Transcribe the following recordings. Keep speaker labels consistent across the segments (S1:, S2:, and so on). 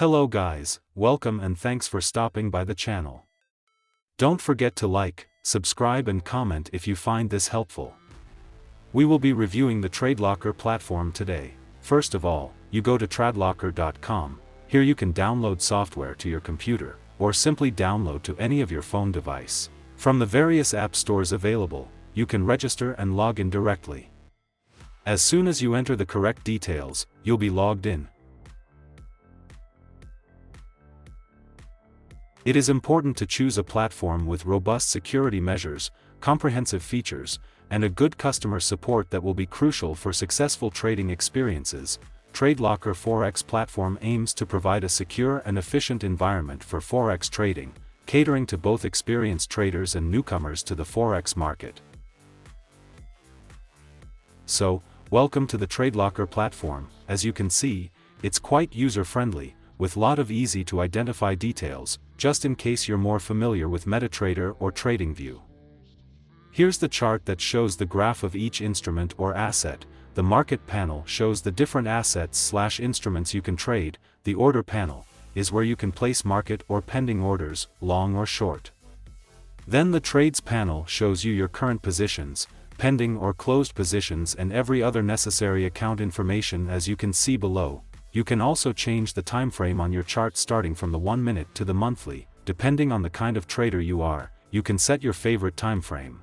S1: Hello guys, welcome and thanks for stopping by the channel. Don't forget to like, subscribe and comment if you find this helpful. We will be reviewing the Tradelocker platform today. First of all, you go to tradelocker.com. Here you can download software to your computer, or simply download to any of your phone device. From the various app stores available, you can register and log in directly. As soon as you enter the correct details, you'll be logged in. It is important to choose a platform with robust security measures, comprehensive features, and a good customer support that will be crucial for successful trading experiences. Tradelocker Forex platform aims to provide a secure and efficient environment for forex trading, catering to both experienced traders and newcomers to the forex market. So, welcome to the Tradelocker platform. As you can see, it's quite user-friendly, with lot of easy to identify details, just in case you're more familiar with MetaTrader or TradingView. Here's the chart that shows the graph of each instrument or asset. The market panel shows the different assets/instruments you can trade. The order panel is where you can place market or pending orders, long or short. Then the trades panel shows you your current positions, pending or closed positions and every other necessary account information as you can see below. You can also change the time frame on your chart starting from the 1 minute to the monthly. Depending on the kind of trader you are, you can set your favorite time frame.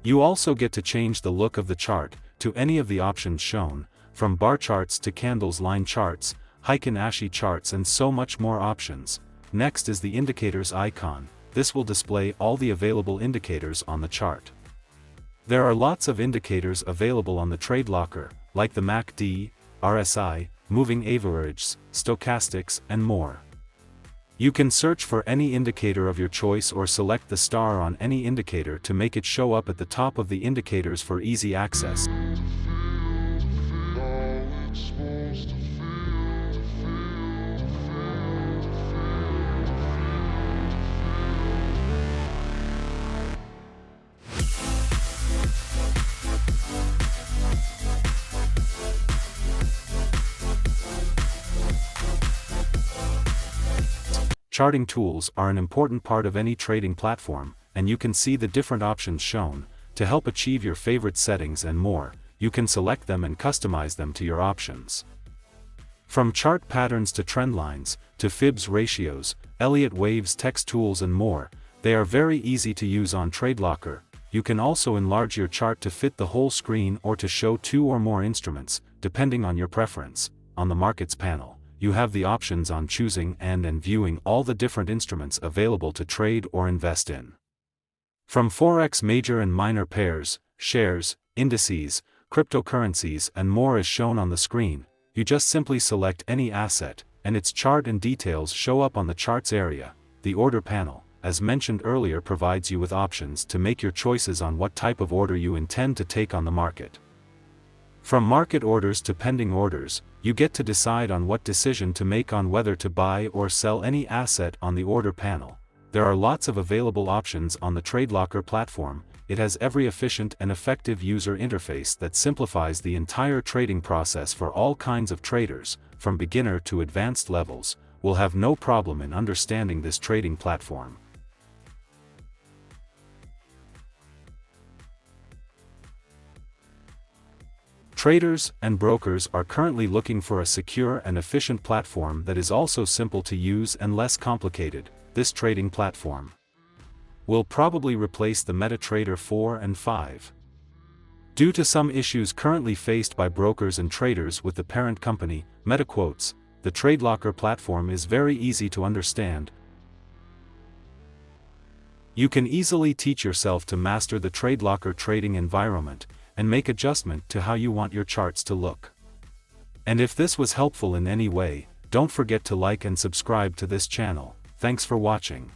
S1: You also get to change the look of the chart to any of the options shown, from bar charts to candles line charts, Heikin-Ashi charts and so much more options. Next is the indicators icon. This will display all the available indicators on the chart. There are lots of indicators available on the Tradelocker, like the MACD, RSI, moving averages, stochastics, and more. You can search for any indicator of your choice or select the star on any indicator to make it show up at the top of the indicators for easy access. Charting tools are an important part of any trading platform, and you can see the different options shown. To help achieve your favorite settings and more, you can select them and customize them to your options. From chart patterns to trend lines, to fibs ratios, Elliott waves text tools and more, they are very easy to use on Tradelocker. You can also enlarge your chart to fit the whole screen or to show 2 or more instruments, depending on your preference. On the markets panel, you have the options on choosing and viewing all the different instruments available to trade or invest in. From forex major and minor pairs, shares, indices, cryptocurrencies and more is shown on the screen. You just simply select any asset, and its chart and details show up on the charts area. The order panel, as mentioned earlier, provides you with options to make your choices on what type of order you intend to take on the market. From market orders to pending orders, you get to decide on what decision to make on whether to buy or sell any asset on the order panel. There are lots of available options on the Tradelocker platform. It has every efficient and effective user interface that simplifies the entire trading process for all kinds of traders, from beginner to advanced levels, will have no problem in understanding this trading platform. Traders and brokers are currently looking for a secure and efficient platform that is also simple to use and less complicated. This trading platform will probably replace the MetaTrader 4 and 5. Due to some issues currently faced by brokers and traders with the parent company, MetaQuotes, the Tradelocker platform is very easy to understand. You can easily teach yourself to master the Tradelocker trading environment, and make adjustment to how you want your charts to look. And if this was helpful in any way, don't forget to like and subscribe to this channel. Thanks for watching.